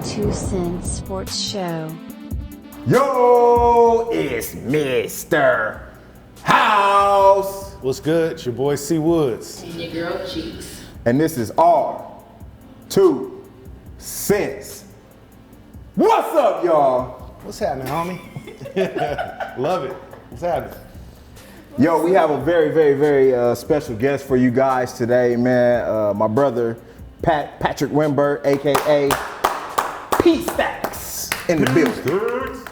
2 Cents Sports Show. Yo, it's Mr. House. What's good? It's your boy C Woods. And your girl Cheeks. And this is our 2 Cents. What's up, y'all? What's happening, homie? Love it. What's happening? Yo, we have a very special guest for you guys today, man. My brother, Patrick Rembert, aka P Stacks, in the building.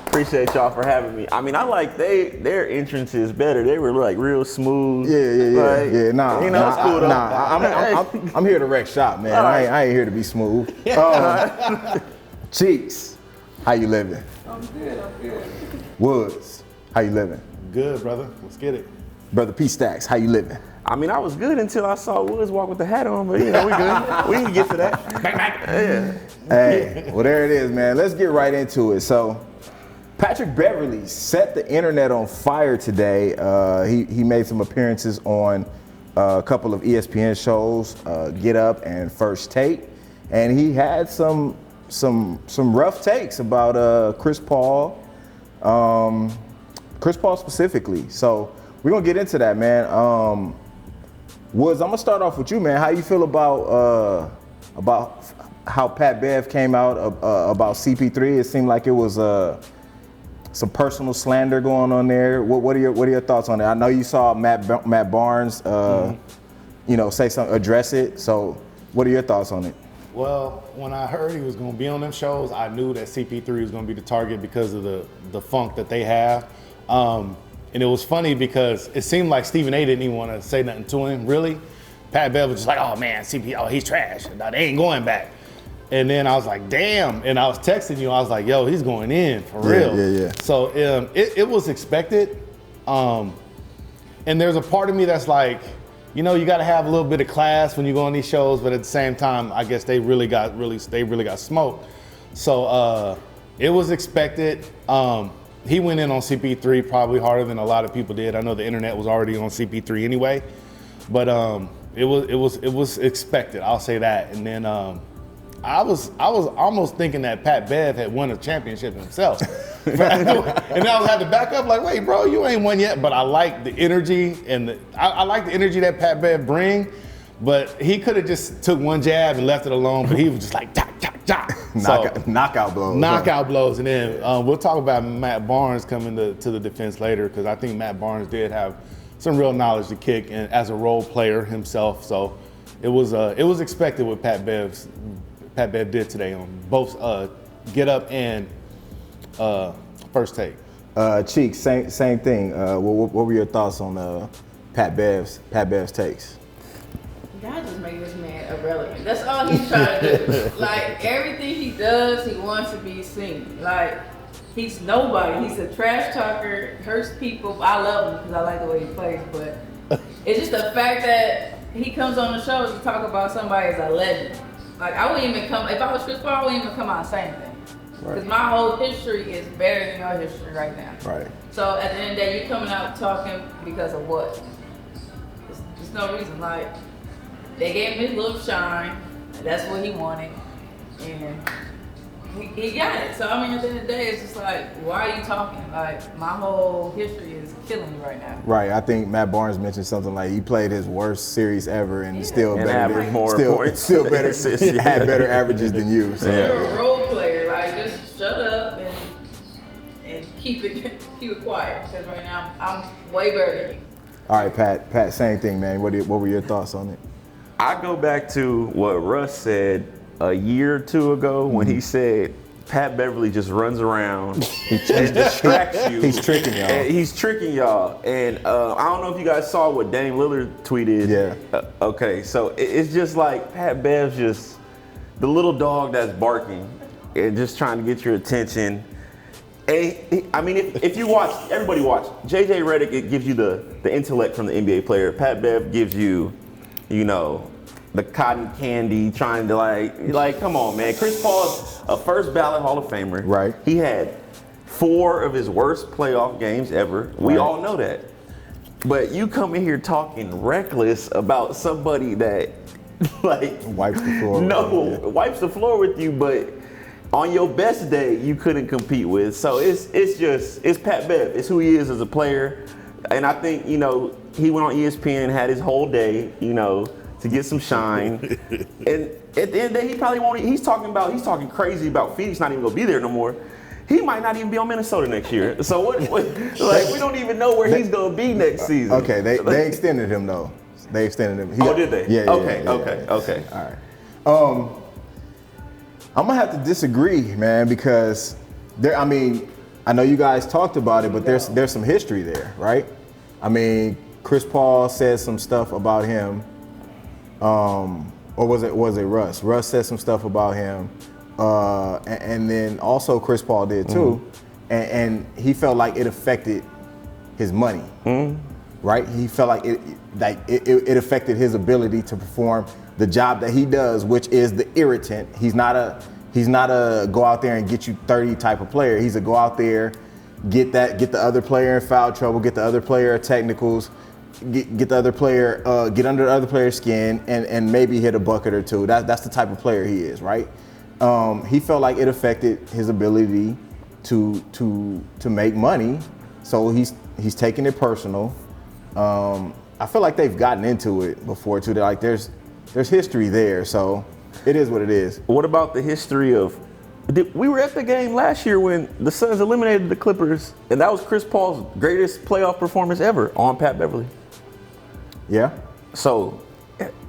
Appreciate y'all for having me. I mean, I like their entrance is better. They were like real smooth. Yeah. Nah, you know, it's cool though. I'm here to wreck shop, man. Right. I ain't here to be smooth. Cheeks, how you living? I'm good. Woods, how you living? Good, brother. Let's get it. Brother P Stacks, how you living? I mean, I was good until I saw Woods walk with the hat on, but you know, we good. We can get to that. Yeah. Hey, well, there it is, man. Let's get right into it. So, Patrick Beverley set the internet on fire today. He made some appearances on a couple of ESPN shows, Get Up and First Take, and he had some rough takes about Chris Paul specifically. So we're gonna get into that, man. Woods, I'm gonna start off with you, man. How you feel about how Pat Bev came out about CP3? It seemed like it was some personal slander going on there. What are your thoughts on it? I know you saw Matt Barnes, say something, address it. So what are your thoughts on it? Well, when I heard he was going to be on them shows, I knew that CP3 was going to be the target because of the funk that they have. And it was funny because it seemed like Stephen A didn't even want to say nothing to him, really. Pat Bev was just like, oh man, he's trash. No, they ain't going back. And then I was like, damn. And I was texting you, I was like, yo, he's going in for real. Yeah. So it was expected. And there's a part of me that's like, you know, you got to have a little bit of class when you go on these shows, but at the same time, I guess they really got smoked. So it was expected. He went in on CP3 probably harder than a lot of people did. I know the internet was already on CP3 anyway, but it was expected. I'll say that. And then I was almost thinking that Pat Bev had won a championship himself. And I had to back up like, wait, bro, you ain't won yet. But I like the energy I like the energy that Pat Bev bring. But he could have just took one jab and left it alone. But he was just like, knockout blows. Knockout blows. And then we'll talk about Matt Barnes coming to the defense later, because I think Matt Barnes did have some real knowledge to kick and as a role player himself. So it was expected what Pat Bev did today on both Get Up and First Take. Cheeks, same thing. What were your thoughts on Pat Bev's takes? God just made this man irrelevant. That's all he's trying to do. Like, everything he does, he wants to be seen. Like, he's nobody. He's a trash talker, hurts people. I love him because I like the way he plays, but it's just the fact that he comes on the shows to talk about somebody as a legend. Like, I wouldn't even come, if I was Chris Paul, I wouldn't even come out and say anything. Because my whole history is better than your history right now. Right. So at the end of the day, you're coming out talking because of what? There's no reason. Like, they gave him his little shine, and that's what he wanted, and he got it. So I mean, at the end of the day, it's just like, why are you talking? Like, my whole history is killing me right now. Right. I think Matt Barnes mentioned something like he played his worst series ever, and still and better, still better, had better averages than you. So. You're a role player. Like, just shut up and keep it quiet. Because right now, I'm way better than you. All right, Pat, same thing, man. What were your thoughts on it? I go back to what Russ said a year or two ago when he said Pat Beverley just runs around and distracts you. He's tricking y'all. He's tricking y'all. And I don't know if you guys saw what Dame Lillard tweeted. Yeah. Okay, so it's just like Pat Bev's just the little dog that's barking and just trying to get your attention. And I mean, if you watch, everybody watch. JJ Redick, it gives you the intellect from the NBA player. Pat Bev gives you, the cotton candy, trying to like, come on, man. Chris Paul's a first ballot Hall of Famer. Right. He had 4 of his worst playoff games ever. We all know that. But you come in here talking reckless about somebody that like Wipes the floor. No, Yeah. wipes the floor with you, but on your best day, you couldn't compete with. So it's Pat Bev. It's who he is as a player. And I think, he went on ESPN, had his whole day, to get some shine. And at the end of the day, he probably won't. He's talking crazy about Phoenix not even gonna be there no more. He might not even be on Minnesota next year. So what like we don't even know where he's gonna be next season. Okay, they extended him though. They extended him. Did they? Yeah. Okay. All right. I'm gonna have to disagree, man, because I know you guys talked about it, but there's some history there, right? I mean, Chris Paul said some stuff about him, or was it Russ? Russ said some stuff about him, and then also Chris Paul did too, and he felt like it affected his money, right? He felt like it affected his ability to perform the job that he does, which is the irritant. He's not a go out there and get you 30 type of player. He's a go out there, get the other player in foul trouble, get the other player technicals, get the other player, get under the other player's skin, and maybe hit a bucket or two. That's the type of player he is, right? He felt like it affected his ability to make money, so he's taking it personal. I feel like they've gotten into it before too. They're like there's history there, so it is what it is. What about the history of? We were at the game last year when the Suns eliminated the Clippers, and that was Chris Paul's greatest playoff performance ever on Pat Beverly. Yeah. So,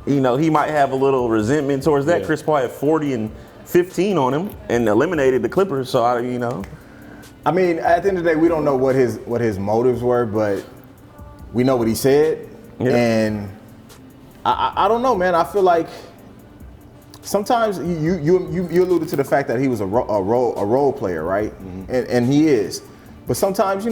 he might have a little resentment towards that. Yeah. Chris Paul had 40 and 15 on him and eliminated the Clippers. So, I mean, at the end of the day, we don't know what his motives were, but we know what he said, and I don't know, man. I feel like sometimes you alluded to the fact that he was a role player, right? Mm-hmm. And he is, but sometimes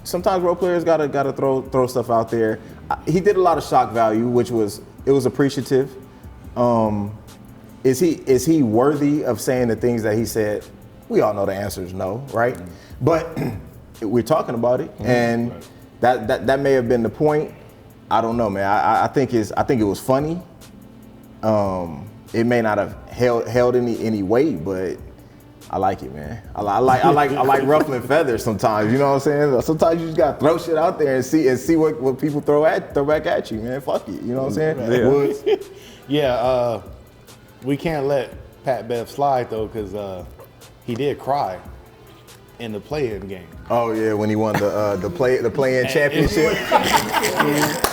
sometimes role players gotta throw stuff out there. He did a lot of shock value, which was appreciative. Is he worthy of saying the things that he said? We all know the answer is no, right? Mm-hmm. But we're talking about it, and that may have been the point. I don't know, man. I think it was funny. It may not have held any weight, but I like it, man. I like ruffling feathers sometimes. You know what I'm saying? Sometimes you just gotta throw shit out there and see what people throw back at you, man. Fuck it. You know what I'm saying? Woods. Yeah. We can't let Pat Bev slide though, because he did cry in the play-in game. Oh yeah, when he won the play-in championship.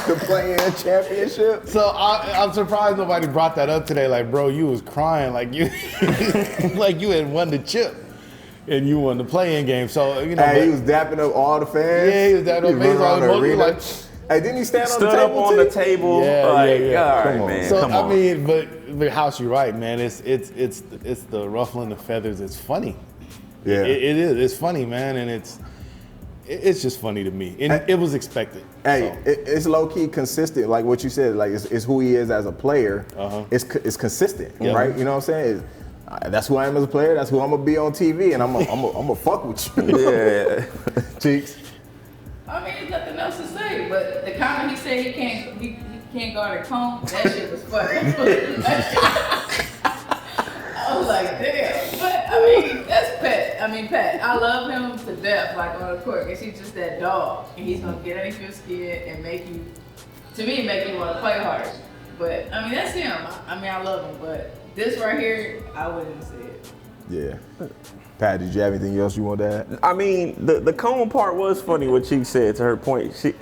The play-in championship. So I'm surprised nobody brought that up today. Like, bro, you was crying like you like you had won the chip and you won the play-in game. So he was dapping up all the fans. Yeah, he was dapping up all the arena. Like, hey, didn't he stand on the stood table? Up on the table. Yeah. All right, man. So come on. I mean, but House, you're right, man. It's the ruffling the feathers. It's funny. Yeah, it is. It's funny, man, and it's just funny to me. And it was expected. Hey, it's low key consistent, like what you said. Like it's who he is as a player. It's consistent, right? You know what I'm saying? That's who I am as a player. That's who I'm gonna be on TV, and I'm gonna fuck with you. Yeah, Cheeks. I mean, there's nothing else to say, but the comment he said he can't guard a cone, that shit was funny. I was like, damn. But I mean, that's Pat. Pat, I love him to death, like on the court, because he's just that dog. And he's gonna get underneath your skin and make you want to play hard. But that's him. I love him, but this right here, I wouldn't say it. Yeah. Pat, did you have anything else you want to add? I mean, the cone part was funny. What she said to her point. She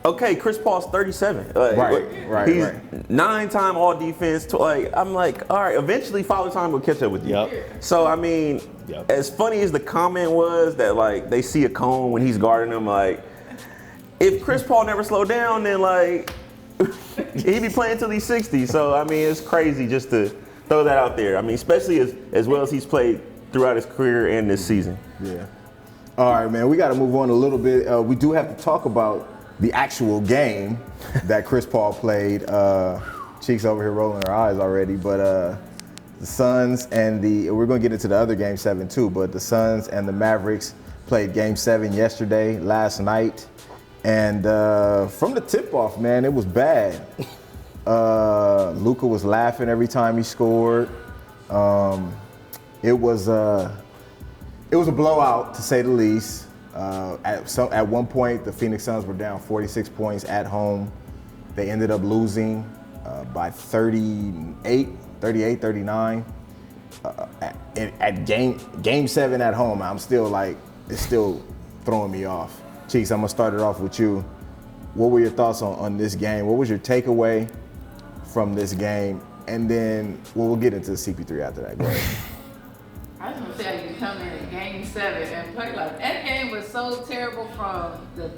okay, Chris Paul's 37. Right. He's 9-time all defense. I'm like, all right, eventually Father Time will catch up with you. Yep. So, as funny as the comment was that, they see a cone when he's guarding them, if Chris Paul never slowed down, then, he'd be playing till he's 60. So, it's crazy just to throw that out there. Especially as well as he's played throughout his career and this season. Yeah. All right, man, we got to move on a little bit. We do have to talk about the actual game that Chris Paul played. Cheeks over here rolling her eyes already, but the Suns and we're gonna get into the other game 7 too, but the Suns and the Mavericks played game 7 last night. And from the tip off, man, it was bad. Luka was laughing every time he scored. It was a blowout to say the least. At one point, the Phoenix Suns were down 46 points at home. They ended up losing by 38, 39. At game 7 at home, I'm still like, it's still throwing me off. Cheeks, I'm gonna start it off with you. What were your thoughts on this game? What was your takeaway from this game? And then we'll get into the CP3 after that. Go ahead. I was gonna say, you come in at game 7 and play like that game was so terrible from the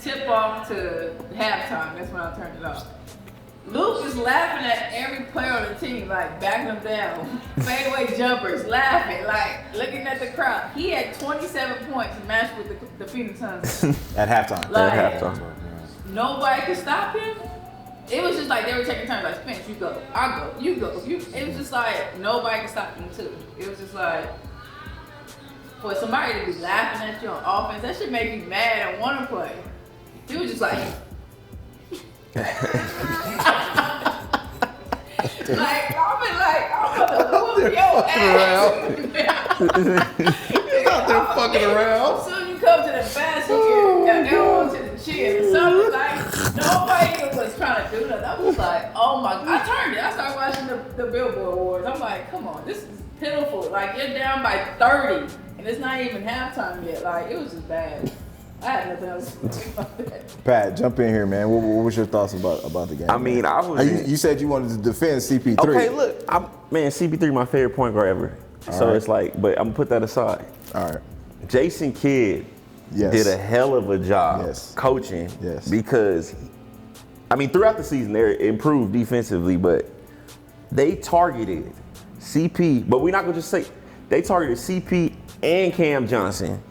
tip off to halftime. That's when I turned it off. Luke is laughing at every player on the team, like backing them down, fadeaway jumpers, laughing, like looking at the crowd. He had 27 points matched with the Phoenix Suns At halftime. Like, At halftime. nobody could stop him. It was just like they were taking turns, like Spence, you go, I go, you go. It was just like nobody could stop him too. It was just like for somebody to be laughing at you on offense, that should make you mad and want to play. He was just like. I'm gonna whoop your ass. He's out there fucking around. Soon you come to the basket, you get elbow to the chin. And something like nobody was trying to do that. I was like, oh my God. I turned it. I started watching the Billboard Awards. I'm like, come on, this is pitiful. Like you're down by 30 and it's not even halftime yet. Like it was just bad. I had nothing else to say about that. Pat, jump in here, man. What was your thoughts about the game? I mean, I was. You said you wanted to defend CP3. Okay, look, CP3 my favorite point guard ever. So right. it's like, but I'm gonna put that aside. All right. Jason Kidd Yes. did a hell of a job Yes. coaching. Yes. Because, I mean, throughout the season they improved defensively, but they targeted CP. But we're not gonna just say they targeted CP and Cam Johnson.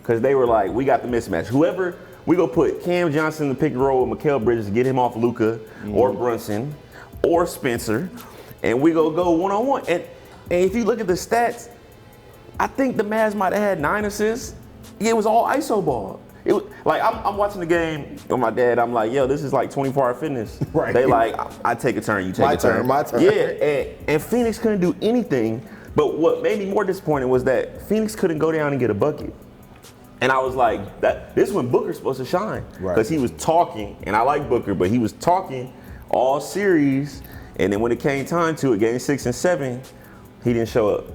Because they were like, we got the mismatch. Whoever, we go put Cam Johnson in the pick and roll with Mikal Bridges to get him off Luka or Brunson or Spencer. And we go one-on-one. And if you look at the stats, I think the Mavs might have had 9 assists. It was all ISO ball. It was like, I'm watching the game with my dad. I'm like, yo, this is like 24-hour fitness. Right. They like, I take a turn, you take a turn. My turn. Yeah, and Phoenix couldn't do anything. But what made me more disappointed was that Phoenix couldn't go down and get a bucket. And I was like, this is when Booker's supposed to shine. Right. Because he was talking, and I like Booker, but he was talking all series. And then when it came time to it, game 6 and 7, he didn't show up.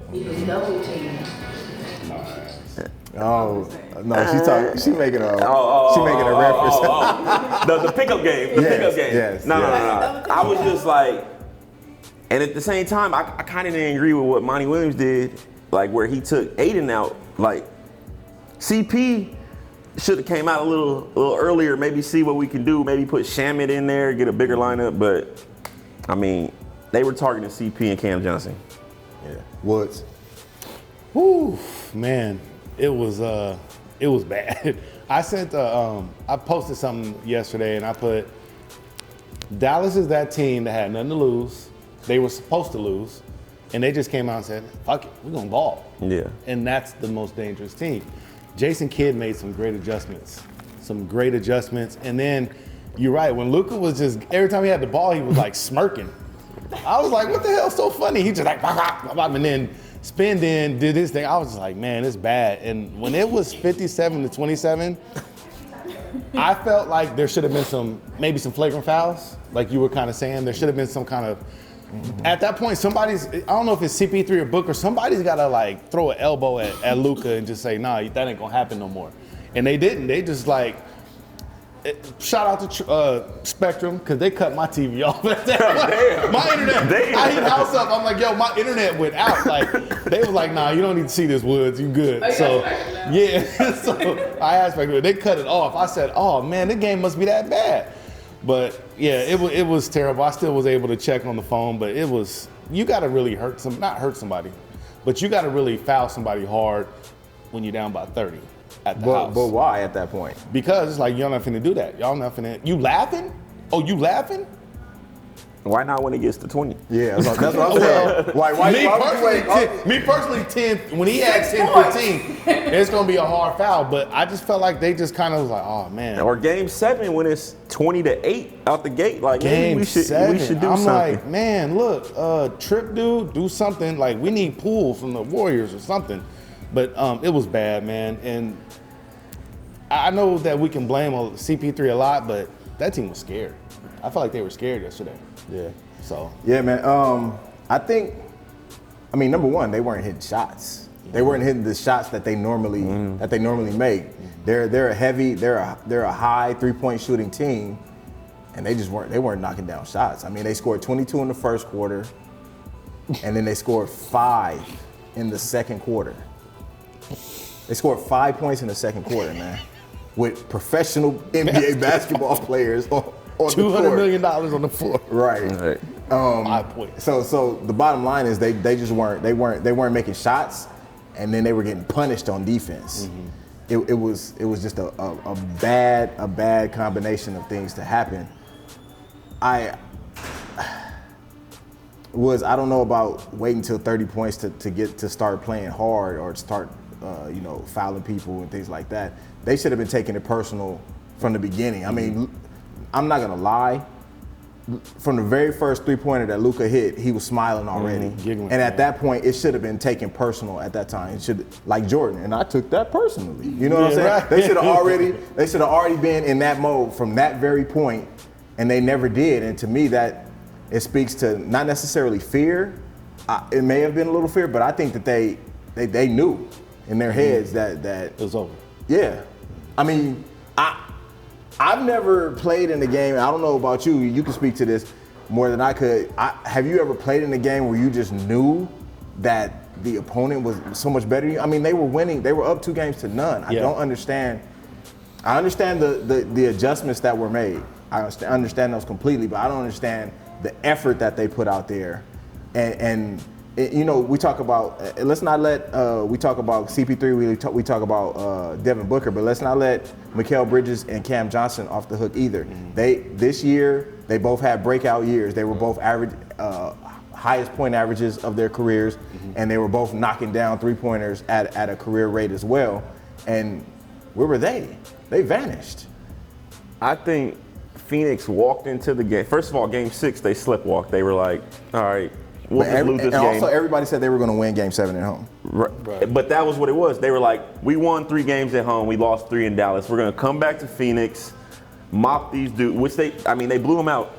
Double team. Oh no, she making a reference. The pickup game. The pickup game. Yes, No. yes. I was just like, and at the same time, I kind of didn't agree with what Monty Williams did, like where he took Aiden out. Like CP should have came out a little earlier, maybe see what we can do, maybe put Shamit in there, get a bigger lineup. But I mean, they were targeting CP and Cam Johnson. Yeah. Woods. Whew, man, it was bad. I sent I posted something yesterday and I put Dallas is that team that had nothing to lose. They were supposed to lose, and they just came out and said, "Fuck it, we're gonna ball." Yeah. And that's the most dangerous team. Jason Kidd made some great adjustments, and then you're right. When Luka was just every time he had the ball, he was like smirking. I was like, "What the hell's so funny?" He just like, bah, bah, bah, and then spin in, did his thing. I was just like, "Man, it's bad." And when it was 57-27. I felt like there should have been maybe some flagrant fouls, like you were kind of saying. There should have been some kind of, at that point, I don't know if it's CP3 or Booker, somebody's got to like throw an elbow at Luka and just say, nah, that ain't gonna happen no more. And they didn't. They just like, shout out to Spectrum, because they cut my TV off at that point. My internet, I hit house up, I'm like, yo, my internet went out. Like, they was like, nah, you don't need to see this, Woods, you good. So, yeah, so I asked Spectrum, they cut it off. I said, oh man, the game must be that bad. But yeah, it was terrible. I still was able to check on the phone, but you gotta really not hurt somebody, but you gotta really foul somebody hard when you're down by 30. At the house. But why at that point? Because it's like, y'all not finna do that. Y'all not finna, you laughing? Oh, you laughing? Why not when it gets to 20? Yeah, that's what I'm saying. Why would you wait? Me personally, 10, when he had 10, 15, it's going to be a hard foul. But I just felt like they just kind of was like, oh, man. Or game 7 when it's 20-8 out the gate. Like, Game we should 7. do I'm something. like, man, look, Trip dude, do something. Like, we need Poole from the Warriors or something. But it was bad, man. And I know that we can blame CP3 a lot, but that team was scared. I felt like they were scared yesterday. Yeah. So. Yeah, man. I think, number one, they weren't hitting shots. They weren't hitting the shots that they normally make. They're a high 3-point shooting team, and they weren't knocking down shots. I mean, they scored 22 in the first quarter, and then they scored 5 in the second quarter. They scored 5 points in the second quarter, man, with professional NBA basketball players on $200 million on the floor. Right. 5 points. So the bottom line is they weren't making shots, and then they were getting punished on defense. It was just a bad combination of things to happen. I don't know about waiting till 30 points to start playing hard or start fouling people and things like that. They should have been taking it personal from the beginning. I mean, I'm not gonna lie. From the very first 3-pointer that Luka hit, he was smiling already. Giggling, and at that point, it should have been taken personal at that time. It should, like Jordan, and I took that personally. You know what I'm saying? Right. They should have already been in that mode from that very point, and they never did. And to me, that it speaks to not necessarily fear. It may have been a little fear, but I think that they knew in their heads that It was over. Yeah. I mean, I've never played in a game. I don't know about you. You can speak to this more than I could. Have you ever played in a game where you just knew that the opponent was so much better than you? I mean, they were winning. They were up 2-0. I don't understand. I understand the adjustments that were made. I understand those completely, but I don't understand the effort that they put out there. And we talk about, let's not let, we talk about CP3, we talk about Devin Booker, but let's not let Mikal Bridges and Cam Johnson off the hook either. This year, they both had breakout years. They were both highest point averages of their careers, and they were both knocking down 3-pointers at a career rate as well. And where were they? They vanished. I think Phoenix walked into the game. First of all, game 6, they sleptwalked. They were like, all right, we'll just lose this game. And also, everybody said they were going to win game 7 at home. Right. But that was what it was. They were like, we won 3 games at home. We lost 3 in Dallas. We're going to come back to Phoenix, mop these dudes, which they blew them out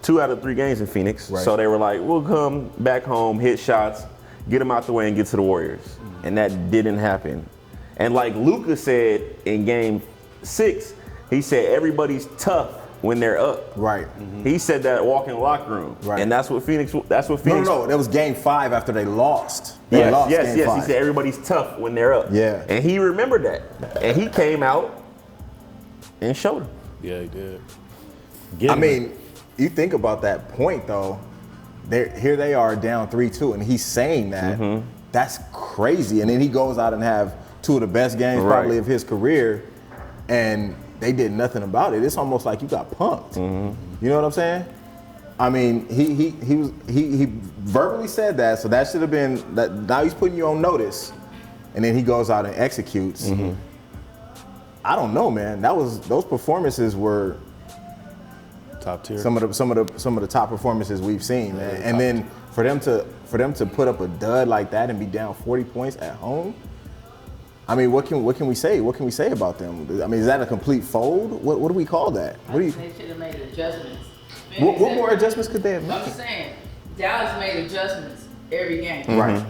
2 out of 3 games in Phoenix. Right. So they were like, we'll come back home, hit shots, get them out the way, and get to the Warriors. And that didn't happen. And like Luka said in game 6, he said everybody's tough when they're up. Right. He said that walking in the locker room. Right. And that's what Phoenix. No, that was game 5 after they lost. Yes. Game 5. He said everybody's tough when they're up. Yeah. And he remembered that. And he came out and showed him. Yeah, he did. You think about that point though. Here they are down 3-2, and he's saying that. That's crazy. And then he goes out and have 2 of the best games probably of his career, and they did nothing about it. It's almost like you got punked. You know what I'm saying? I mean, he verbally said that, so that should have been that. Now he's putting you on notice, and then he goes out and executes. I don't know, man. Those performances were top tier. Some of the top performances we've seen, man. And then for them to put up a dud like that and be down 40 points at home. I mean, what can we say? What can we say about them? I mean, is that a complete fold? What do we call that? They should have made adjustments. What more adjustments could they have made? I'm saying, Dallas made adjustments every game. Right.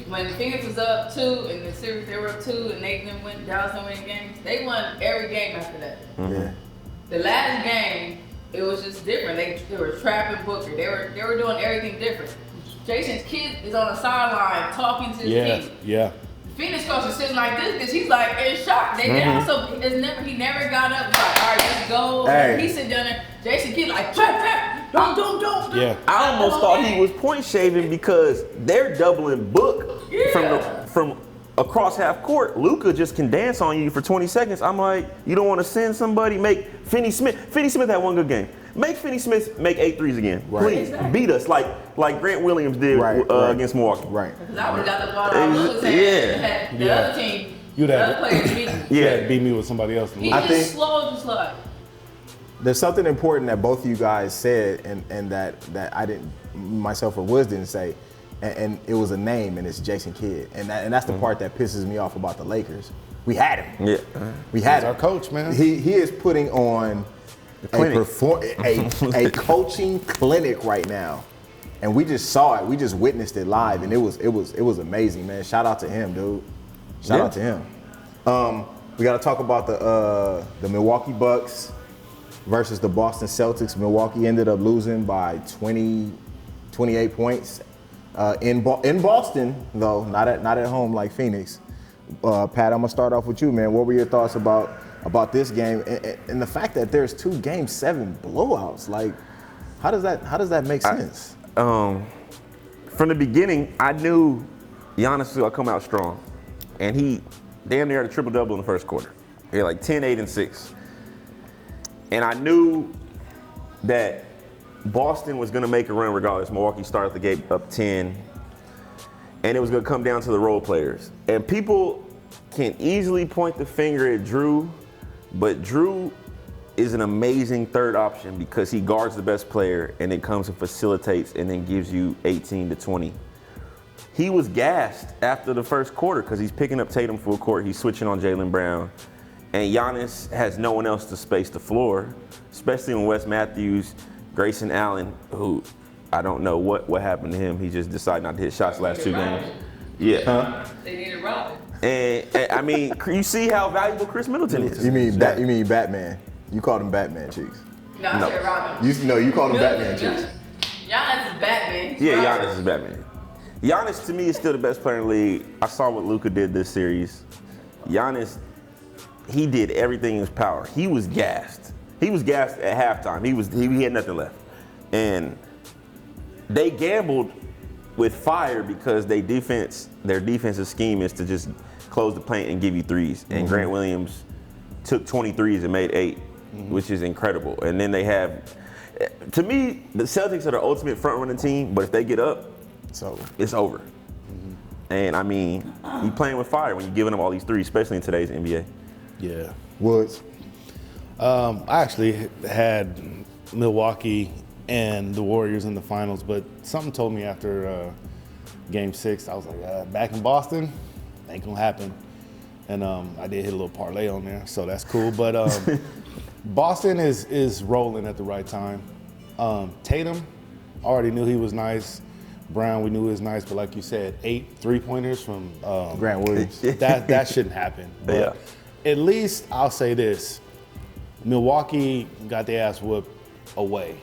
When Phoenix was up 2 in the series, they were up 2, and Dallas didn't win games. They won every game after that. Yeah. The last game, it was just different. They were trapping Booker. They were doing everything different. Jason's kid is on the sideline talking to his team. Yeah. Phoenix coach is sitting like this because he's like in shock. He never got up. He's like, all right, let's go. Hey. He sit down there. Jason Kidd like, trap, don't. Yeah. I almost thought he was point shaving because they're doubling Book from across half court. Luka just can dance on you for 20 seconds. I'm like, you don't want to send somebody, make Finney Smith. Finney Smith had one good game. Make Finney Smith make 8 threes again. Right. Please beat us like Grant Williams did Right. against Milwaukee. Right. Because I would have got the ball off Luka's hand. The other team, You'd the have- other players beat me. Yeah, beat me with somebody else. He I just think- slow just like. There's something important that both of you guys said, and that I didn't, myself or Woods didn't say, and it was a name, and it's Jason Kidd, and that's the part that pisses me off about the Lakers. We had him. Yeah. We had He's him. our coach, man. He is putting on a coaching clinic right now, and we just saw it. We just witnessed it live, and it was amazing, man. Shout out to him, dude. Shout out to him. We got to talk about the Milwaukee Bucks versus the Boston Celtics. Milwaukee ended up losing by 28 points in Boston, though, not at home like Phoenix. Pat, I'm gonna start off with you, man. What were your thoughts about this game and the fact that there's 2 Game 7 blowouts? Like, how does that make sense? From the beginning, I knew Giannis was gonna come out strong, and he damn near had a triple-double in the first quarter. He had like 10, 8, and 6. And I knew that Boston was gonna make a run regardless. Milwaukee started the game up 10, and it was gonna come down to the role players. And people can easily point the finger at Drew, but Drew is an amazing third option because he guards the best player and then comes and facilitates and then gives you 18 to 20. He was gassed after the first quarter because he's picking up Tatum full court, he's switching on Jaylen Brown, and Giannis has no one else to space the floor, especially when Wes Matthews, Grayson Allen, who I don't know what happened to him, he just decided not to hit shots last 2 games. Yeah. They needed Robin. And I mean, you see how valuable Chris Middleton is. You mean Batman? You called him Batman, Cheeks. No, I said Robin. You called him Batman, Cheeks. Giannis is Batman. Yeah, Robin. Giannis is Batman. Giannis to me is still the best player in the league. I saw what Luka did this series. Giannis, he did everything in his power. He was gassed. He was gassed at halftime. He had nothing left. And they gambled with fire because their defensive scheme is to just close the paint and give you threes. And Grant Williams took 23s and made 8, which is incredible. And then they have, to me, the Celtics are the ultimate front-running team, but if they get up, it's over. And I mean, you playing with fire when you're giving them all these threes, especially in today's NBA. Yeah. Woods. I actually had Milwaukee and the Warriors in the finals, but something told me after Game 6, I was like, back in Boston, ain't gonna happen. And I did hit a little parlay on there, so that's cool. But Boston is rolling at the right time. Tatum, already knew he was nice. Brown, we knew he was nice, but like you said, 8 3-pointers from Grant Williams. that shouldn't happen. But at least I'll say this: Milwaukee got their ass whooped away.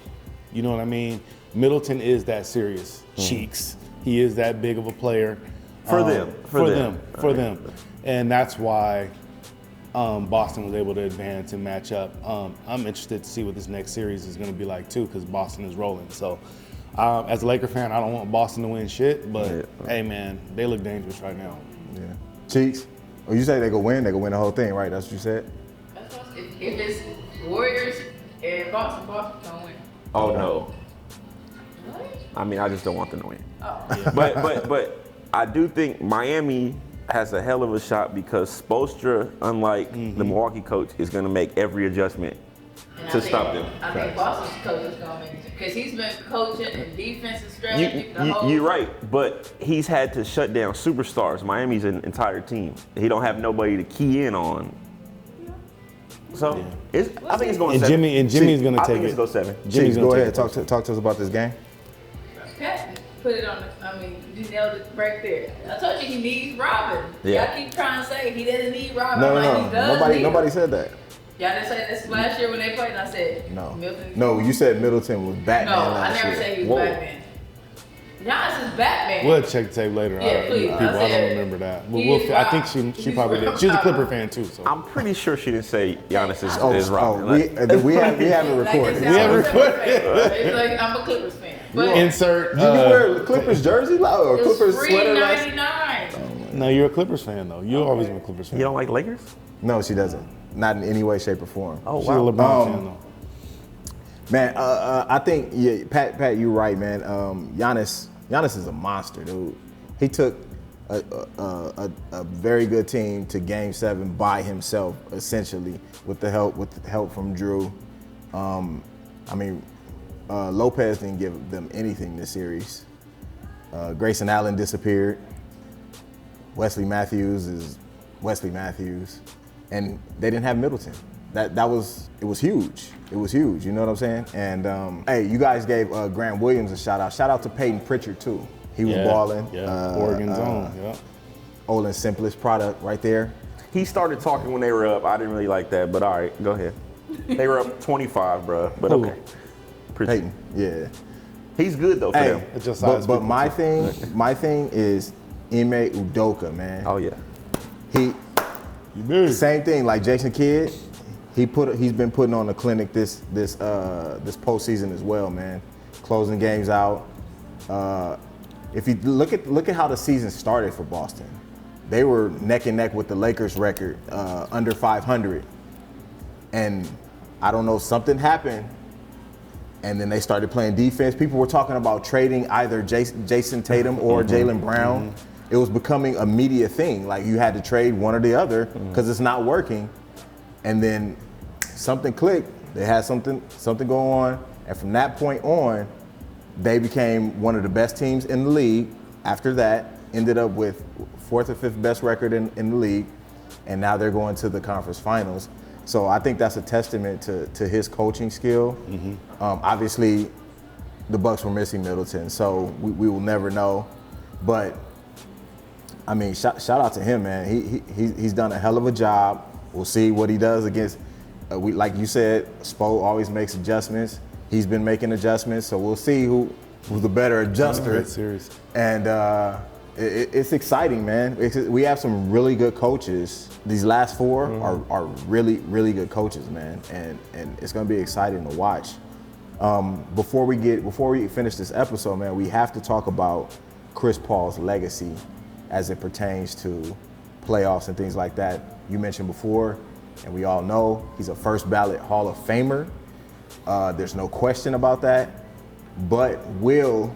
You know what I mean? Middleton is that serious. Cheeks. He is that big of a player. For them. And that's why Boston was able to advance and match up. I'm interested to see what this next series is going to be like too, because Boston is rolling. So as a Laker fan, I don't want Boston to win shit, but hey man, they look dangerous right now. Yeah. Cheeks. Oh, you say they go win the whole thing, right? That's what you said? That's what, if it's Warriors and Boston don't win. Oh no. What? I mean, I just don't want them to win. Oh. But I do think Miami has a hell of a shot because Spoelstra, unlike the Milwaukee coach, is going to make every adjustment to stop them. I think Boston's coach is going to make it because he's been coaching and defensive strategy the whole You're right, but he's had to shut down superstars. Miami's an entire team. He don't have nobody to key in on. So I think it's going And 7. Jimmy's going to I take think it's it. go 7. Cheeks, gonna go take ahead. it. Talk to us about this game. Pat put it on you nailed it right there. I told you he needs Robin. Yeah. Y'all keep trying to say he doesn't need Robin. No. He does need Nobody him. said that. Y'all didn't say this last year when they played, and I said No. Milton. No, you said Middleton was Batman No, I last never year. said he was Whoa. Batman. Giannis is Batman. We'll check the tape later. Yeah, please. I I don't said remember that. he is I think Rob. she He's probably did. Rob. She was a Clipper fan too. So I'm pretty sure she didn't say Giannis Oh, is Robin. we have it recorded. Like We have I'm a recorded. Clippers fan. It's like I'm a Clippers fan. But insert. You can wear a Clippers jersey or it's Clippers free sweater. $99. No, you're a Clippers fan though. You've always been a Clippers fan. You don't like Lakers? No, she doesn't. Not in any way, shape, or form. Oh She's a LeBron fan though. Man, I think Pat, you're right, man. Giannis is a monster, dude. He took a very good team to Game 7 by himself, essentially, with the help from Drew. Lopez didn't give them anything this series. Grayson Allen disappeared. Wesley Matthews is Wesley Matthews, and they didn't have Middleton. It was huge. It was huge. You know what I'm saying? And hey, you guys gave Grant Williams a shout out. Shout out to Peyton Pritchard too. He was balling. Yeah, Oregon's own. Yeah. Olin's simplest product right there. He started talking when they were up. I didn't really like that, but all right, go ahead. They were up 25, bro. But okay. Peyton, yeah. He's good though for them. It's just But my thing is Ime Udoka, man. Oh yeah. Same thing like Jason Kidd. He's been putting on a clinic this postseason as well, man. Closing games out. If you look at how the season started for Boston, they were neck and neck with the Lakers record, under 500, and I don't know, something happened, and then they started playing defense. People were talking about trading either Jason Tatum or Jaylen Brown. Mm-hmm. It was becoming a media thing. Like you had to trade one or the other because it's not working. And then something clicked. They had something going on, and from that point on, they became one of the best teams in the league. After that, ended up with 4th or 5th best record in the league, and now they're going to the conference finals. So I think that's a testament to his coaching skill. Mm-hmm. Obviously, the Bucks were missing Middleton, so we will never know. But I mean, shout out to him, man. He's done a hell of a job. We'll see what he does against. Like you said, Spo always makes adjustments. He's been making adjustments, so we'll see who's the better adjuster. Series. And it's exciting, man. We have some really good coaches. These last 4 are really, really good coaches, man. And it's gonna be exciting to watch. Before we finish this episode, man, we have to talk about Chris Paul's legacy as it pertains to playoffs and things like that. You mentioned before, and we all know he's a first ballot Hall of Famer. There's no question about that. But will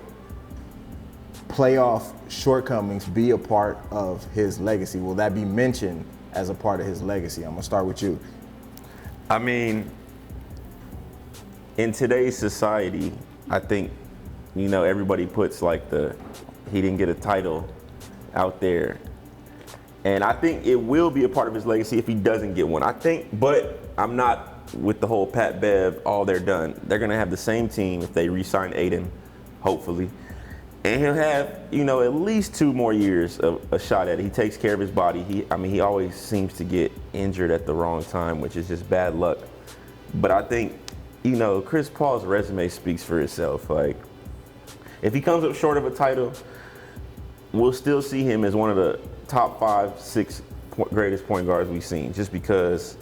playoff shortcomings be a part of his legacy? Will that be mentioned as a part of his legacy? I'm gonna start with you. I mean, in today's society, I think, everybody puts he didn't get a title out there. And I think it will be a part of his legacy if he doesn't get one. But I'm not with the whole Pat Bev, all they're done. They're gonna have the same team if they re-sign Aiden, hopefully. And he'll have, at least 2 more years of a shot at it. He takes care of his body. He always seems to get injured at the wrong time, which is just bad luck. But I think, Chris Paul's resume speaks for itself. Like, if he comes up short of a title, we'll still see him as one of the top 5, 6 greatest point guards we've seen, just because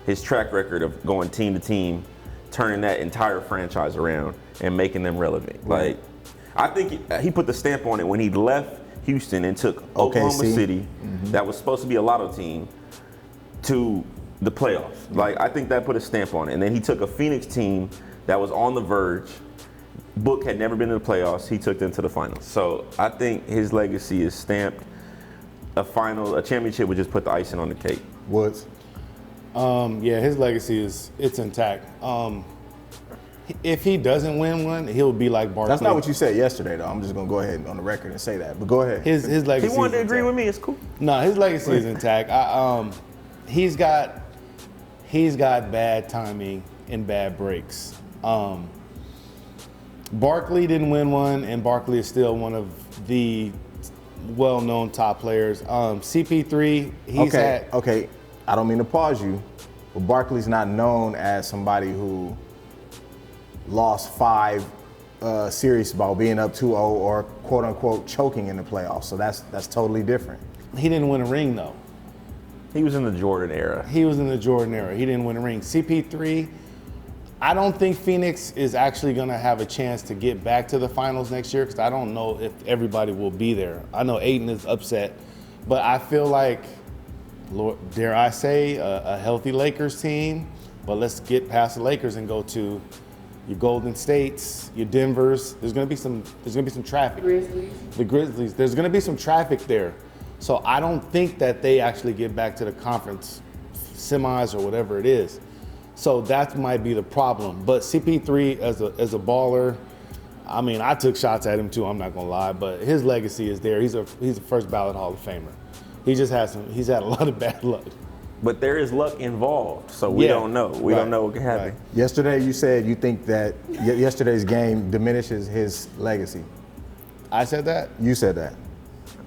his track record of going team to team, turning that entire franchise around and making them relevant. Right. Like, I think he put the stamp on it when he left Houston and took Oklahoma City, that was supposed to be a lotto team, to the playoffs. Like, I think that put a stamp on it. And then he took a Phoenix team that was on the verge. Book had never been to the playoffs. He took them to the finals. So I think his legacy is stamped. A championship would just put the icing on the cake. Woods? Yeah, his legacy it's intact. If he doesn't win one, he'll be like Barkley. That's not what you said yesterday, though. I'm just gonna go ahead on the record and say that. But go ahead. His legacy. He wanted to agree with me. It's cool. No, his legacy is intact. He's got bad timing and bad breaks. Barkley didn't win one, and Barkley is still one of the well-known top players. CP3, Okay. I don't mean to pause you, but Barkley's not known as somebody who lost 5 series by being up 2-0 or quote-unquote choking in the playoffs. So that's totally different. He didn't win a ring, though. He was in the Jordan era. He didn't win a ring. CP3, I don't think Phoenix is actually going to have a chance to get back to the finals next year, because I don't know if everybody will be there. I know Aiden is upset, but I feel like, Lord, dare I say, a healthy Lakers team. But let's get past the Lakers and go to your Golden States, your Denvers. There's gonna be some traffic. Grizzlies. The Grizzlies. There's gonna be some traffic there. So I don't think that they actually get back to the conference semis or whatever it is. So that might be the problem. But CP3 as a baller, I mean, I took shots at him too, I'm not gonna lie, but his legacy is there. He's a first ballot Hall of Famer. He's had a lot of bad luck. But there is luck involved, so we don't know. We don't know what can happen. Right. Yesterday, you said you think that yesterday's game diminishes his legacy. I said that? You said that.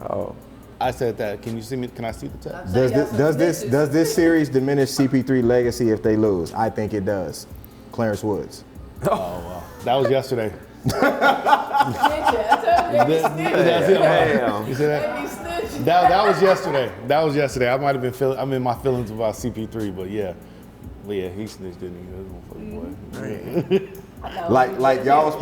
Oh. I said that. Can you see me? Can I see the text? Does this series diminish CP3 legacy if they lose? I think it does. Clarence Woods. Oh, wow. That was yesterday. Damn. You see that? That was yesterday. That was yesterday. I might have been I'm in my feelings about CP3, but yeah. But yeah, he snitched, didn't he? Boy. Like y'all was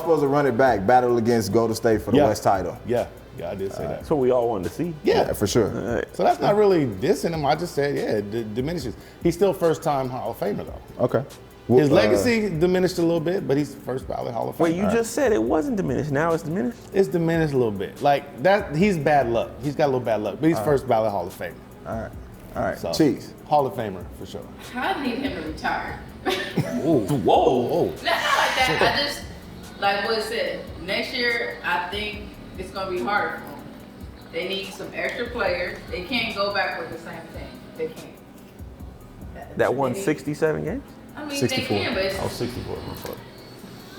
supposed to run it back, battle against Golden State for the West title. Yeah, I did say that. That's what we all wanted to see. Yeah, For sure. All right. So that's not really dissing him. I just said, it diminishes. He's still first-time Hall of Famer, though. Okay. His legacy diminished a little bit, but he's first ballot Hall of Famer. Wait, you just said it wasn't diminished. Now it's diminished? It's diminished a little bit. Like that, he's bad luck. He's got a little bad luck, but he's first ballot Hall of Famer. All right. So, Cheese. Hall of Famer for sure. I need him to retire. Ooh. Whoa. Not like that. I just, like what it said, next year, I think it's going to be harder for them. They need some extra players. They can't go back with the same thing. They can't. That won They need- 67 games? I mean, 64. they can, but it's, 64.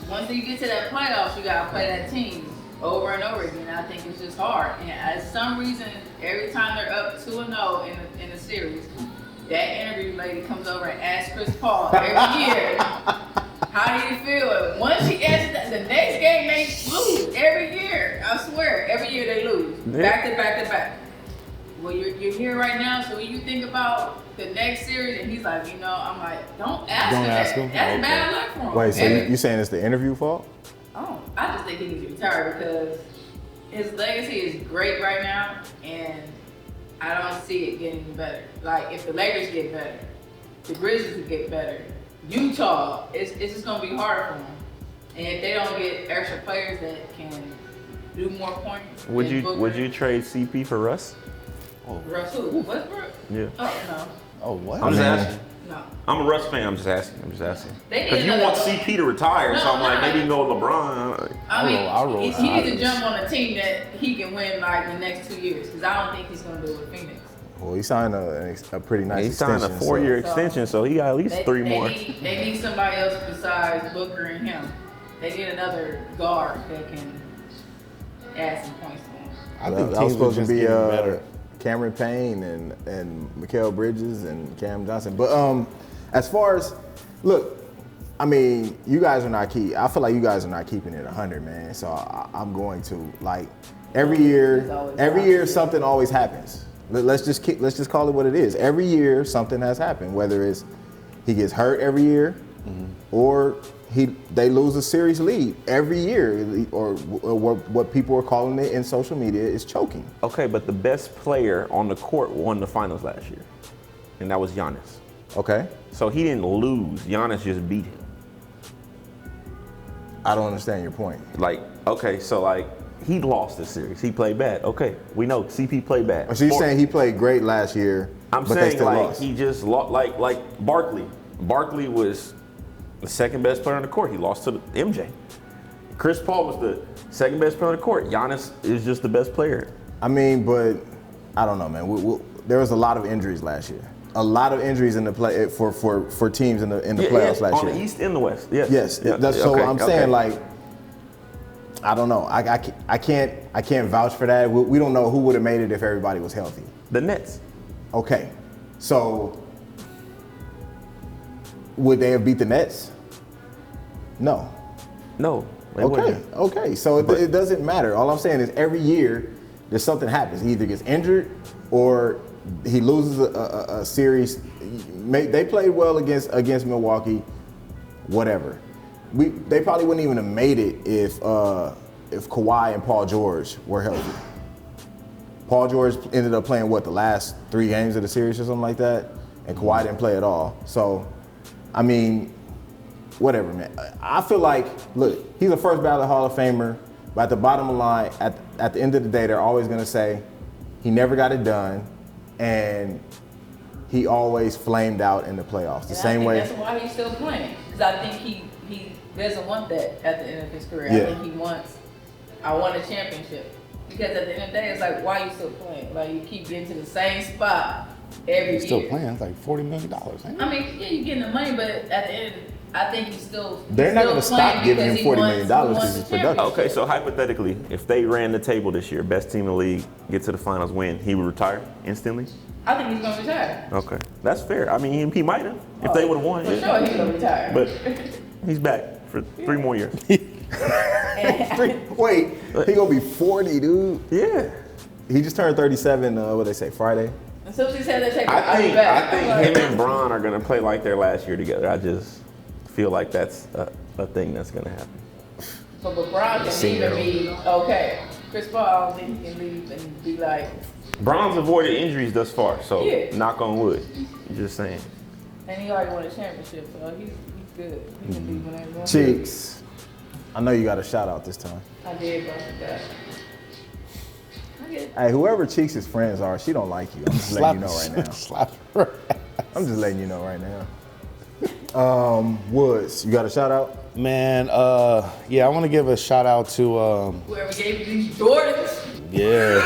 once you get to that playoffs, you got to play that team over and over again. I think it's just hard. And at some reason, every time they're up 2-0 in the series, that interview lady comes over and asks Chris Paul every year, how do you feel? And once she answers that, the next game they lose every year. I swear, every year they lose. Back to back to back. Well, you're here right now, so when you think about the next series, and he's like, I'm like, don't ask him that. That's bad luck for him. Wait, so you saying it's the interview fault? Oh, I just think he needs to retire because his legacy is great right now, and I don't see it getting better. Like, if the Lakers get better, the Grizzlies get better, Utah, it's just going to be harder for them. And if they don't get extra players that can do more points, Would than Booker, you trade CP for Russ? Russell Westbrook? Yeah. Oh, Oh, what? I'm just asking. no. I'm a Russ fan. I'm just asking. They need Because you another- want CP to retire, so I'm like, maybe you can go with LeBron. I mean, I'll roll he with needs to Irish. jump on a team that he can win like the next 2 years because I don't think he's going to do it with Phoenix. Well, he signed a pretty nice He signed extension. a 4-year so- extension, so he got at least 3 more. They need somebody else besides Booker and him. They need another guard that can add some points to him. I That think was teams are supposed to just be getting better. Cameron Payne and Mikal Bridges and Cam Johnson. But as far as, look, I mean, you guys are not key. I feel like you guys are not keeping it 100, man. So I'm going to, like, every year something always happens. Let's just call it what it is. Every year something has happened, whether it's he gets hurt every year or they lose a series lead every year, or what people are calling it in social media is choking. Okay, but the best player on the court won the finals last year, and that was Giannis. Okay? So he didn't lose. Giannis just beat him. I don't understand your point. Like, okay, so like he lost this series. He played bad. Okay, we know CP played bad. So you're saying he played great last year, I'm but they saying still like lost? he just lost. Like Barkley. Barkley was the second best player on the court. He lost to MJ. Chris Paul was the second best player on the court. Giannis is just the best player. I mean, but I don't know, man. There was a lot of injuries last year. A lot of injuries in the play for teams in the playoffs last on year. the East and the West. Yes. Yes. Yeah, So okay, I'm saying, okay. like, I don't know. I can't vouch for that. We don't know who would have made it if everybody was healthy. The Nets. Okay. So would they have beat the Nets? No. No. They Okay. wouldn't. Okay. So it doesn't matter. All I'm saying is every year there's something happens. He either gets injured or he loses a series. They played well against Milwaukee. Whatever. They probably wouldn't even have made it if Kawhi and Paul George were healthy. Paul George ended up playing the last 3 games of the series or something like that, and Kawhi didn't play at all. So, I mean, whatever, man. I feel like, look, he's a first ballot Hall of Famer, but at the bottom line, at the end of the day, they're always gonna say he never got it done, and he always flamed out in the playoffs. The same way. That's why he's still playing. Because I think he doesn't want that at the end of his career. Yeah. I think he wants, I want a championship. Because at the end of the day, it's like, why are you still playing? Like, you keep getting to the same spot every year. Still playing. It's like $40 million. Ain't it? I mean, yeah, you're getting the money, but at the end, I think he's still. They're not still gonna stop playing giving him because $40 he million wants because the it's production. championship. Okay, so hypothetically, if they ran the table this year, best team in the league, get to the finals, win, he would retire instantly? I think he's gonna retire. Okay, that's fair. I mean, he might have if they would have won. For sure, he's gonna retire. But he's back for 3 more years. Wait, he gonna be 40, dude. Yeah. He just turned 37. What they say, Friday? And so she said they take I think back. him and Bron are gonna play like their last year together. I just feel like that's a thing that's gonna happen. But LeBron can leave and be okay. Chris Paul, I don't think he can leave and be like. Bron's avoided injuries thus far, so Yeah. knock on wood. Just saying. And he already won a championship, so he's good. He can leave whenever he wants. Cheeks. I know you got a shout out this time. I did, bro. I did. Hey, whoever Cheeks' friends are, she don't like you. I'm just letting you know right now. Slap her. I'm just letting you know right now. Woods, you got a shout out? Man, yeah, I want to give a shout out to, Whoever gave you these Jordans. yeah.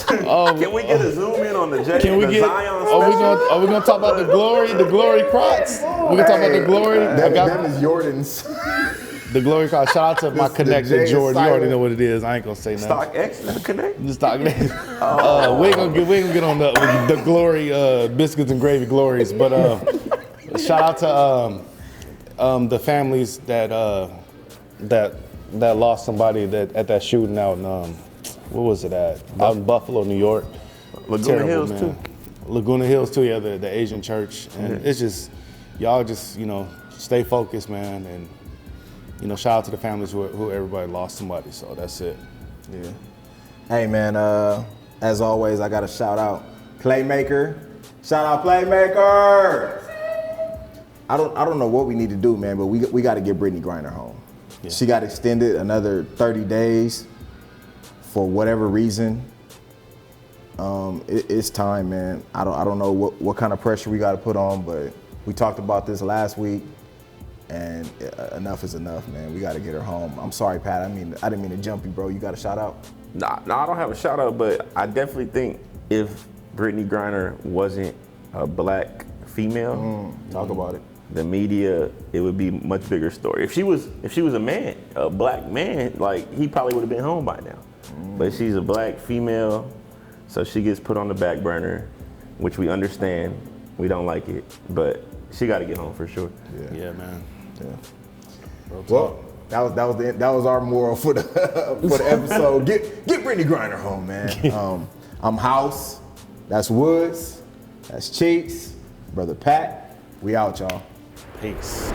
Can we get a zoom in on the Can we get? Zion Are we gonna talk about the glory Crocs? We gonna talk about the glory. Them is Jordan's. The glory Crocs. Shout out to my The connect J to is Jordan. You already silent. know what it is. I ain't gonna say nothing. Stock X connect? Just talking. We ain't gonna get on the glory biscuits and gravy glories, but shout out to the families that lost somebody at that shooting out in what was it at? Out in Buffalo, New York. Laguna Terrible, Hills man. too. Laguna Hills too. Yeah, the Asian church, and it's just y'all just stay focused, man, and shout out to the families who everybody lost somebody. So that's it. Yeah. Hey man, as always, I got to shout out Playmaker. Shout out Playmaker. I don't know what we need to do, man, but we got to get Brittany Griner home. Yeah. She got extended another 30 days for whatever reason. It's time, man. I don't know what kind of pressure we got to put on, but we talked about this last week, and enough is enough, man. We got to get her home. I'm sorry, Pat. I didn't mean to jump you, bro. You got a shout out? Nah, I don't have a shout out, but I definitely think if Brittany Griner wasn't a black female, Talk about it. the media, it would be a much bigger story. If she was a man, a black man, like he probably would have been home by now. But she's a black female, so she gets put on the back burner, which we understand. We don't like it, but she got to get home for sure. Yeah, man. Yeah. Well, that was our moral for the episode. Get Brittany Griner home, man. I'm House. That's Woods. That's Cheeks. Brother Pat. We out, y'all. Peace.